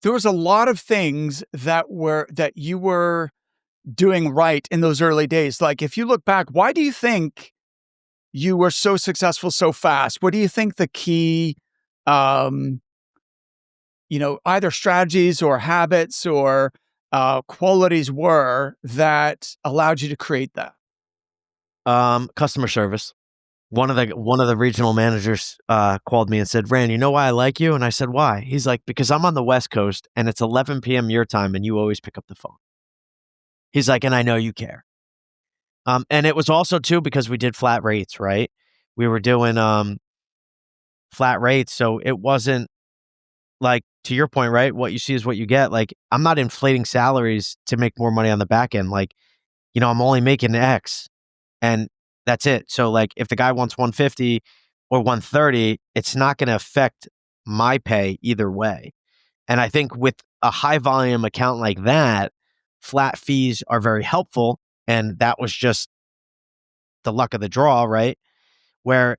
there was a lot of things that you were doing right in those early days. Like, if you look back, why do you think you were so successful so fast? What do you think the key, um, either strategies or habits or qualities were that allowed you to create that? Customer service. One of the regional managers called me and said, "Rand, you know why I like you?" And I said, "Why?" He's like, "Because I'm on the West Coast and it's 11 p.m. your time, and you always pick up the phone." He's like, "And I know you care." And it was also too because we did flat rates, right? We were doing flat rates, so it wasn't like, to your point, right? What you see is what you get. Like, I'm not inflating salaries to make more money on the back end. Like, I'm only making X, and that's it. So, like, if the guy wants 150 or 130, it's not going to affect my pay either way. And I think with a high volume account like that, flat fees are very helpful. And that was just the luck of the draw, right? Where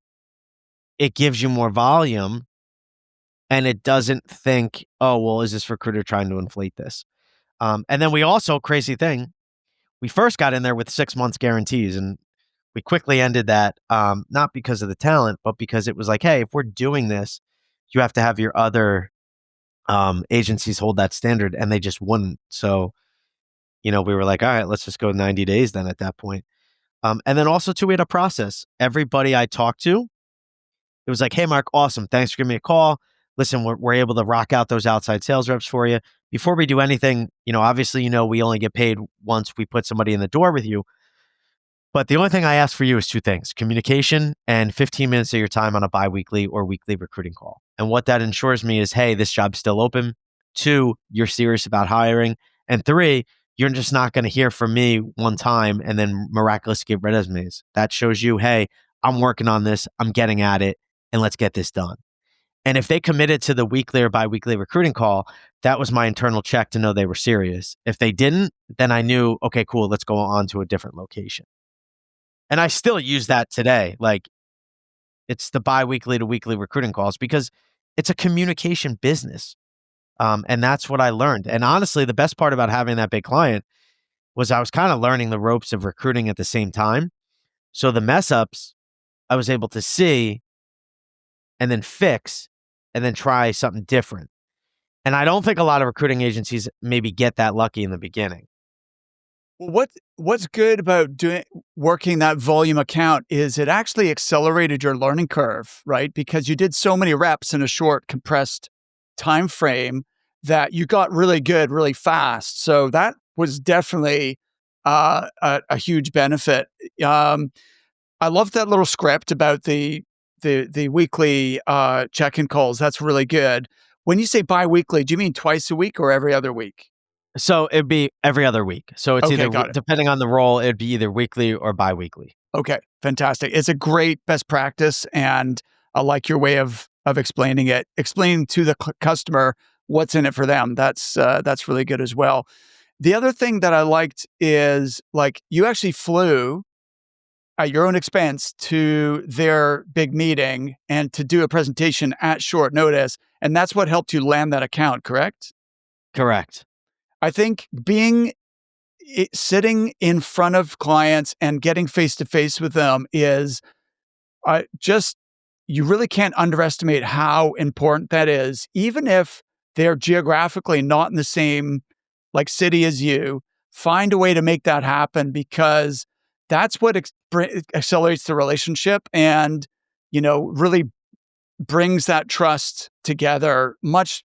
it gives you more volume and it doesn't think, oh, well, is this recruiter trying to inflate this? And then we also, crazy thing, we first got in there with 6 months guarantees and we quickly ended that, not because of the talent, but because it was like, hey, if we're doing this, you have to have your other agencies hold that standard, and they just wouldn't. So, we were like, all right, let's just go 90 days then at that point. And then also, too, we had a process. Everybody I talked to, it was like, hey, Mark, awesome. Thanks for giving me a call. Listen, we're able to rock out those outside sales reps for you. Before we do anything, obviously, we only get paid once we put somebody in the door with you. But the only thing I ask for you is two things: communication and 15 minutes of your time on a biweekly or weekly recruiting call. And what that ensures me is, hey, this job's still open. Two, you're serious about hiring. And three, you're just not going to hear from me one time and then miraculously get resumes. That shows you, hey, I'm working on this, I'm getting at it, and let's get this done. And if they committed to the weekly or biweekly recruiting call, that was my internal check to know they were serious. If they didn't, then I knew, okay, cool, let's go on to a different location. And I still use that today. Like, it's the biweekly to weekly recruiting calls because it's a communication business. And that's what I learned. And honestly, the best part about having that big client was I was kind of learning the ropes of recruiting at the same time. So the mess ups I was able to see and then fix and then try something different. And I don't think a lot of recruiting agencies maybe get that lucky in the beginning. What's good about doing working that volume account is it actually accelerated your learning curve, right? Because you did so many reps in a short, compressed time frame that you got really good really fast. So that was definitely a huge benefit. Um, I love that little script about the weekly check-in calls. That's really good. When you say biweekly, do you mean twice a week or every other week? So it'd be every other week. So it's Okay, either, got it. depending on the role, it'd be either weekly or biweekly. Okay, fantastic. It's a great best practice, and I like your way of explaining it. Explaining to the customer what's in it for them. That's really good as well. The other thing that I liked is like you actually flew at your own expense to their big meeting and to do a presentation at short notice, and that's what helped you land that account, correct? Correct. I think sitting in front of clients and getting face to face with them is just you really can't underestimate how important that is, even if they're geographically not in the same like city as you. Find a way to make that happen because that's what accelerates the relationship and really brings that trust together much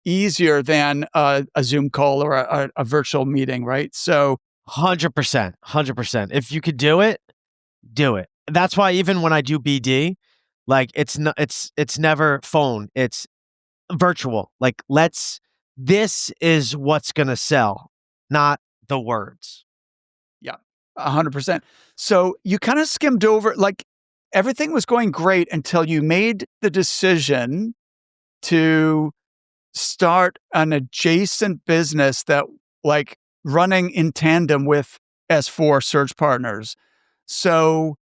easier than a Zoom call or a virtual meeting, right? So 100%. 100%. If you could do it, do it. That's why even when I do BD, like it's never phone, it's virtual. Like, this is what's going to sell, not the words. yeah, 100%. So you kind of skimmed over, like everything was going great until you made the decision to start an adjacent business that like running in tandem with S4 search partners. So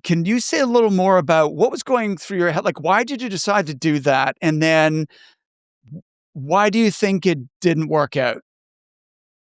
can you say a little more about what was going through your head? Like, why did you decide to do that? And then Why do you think it didn't work out?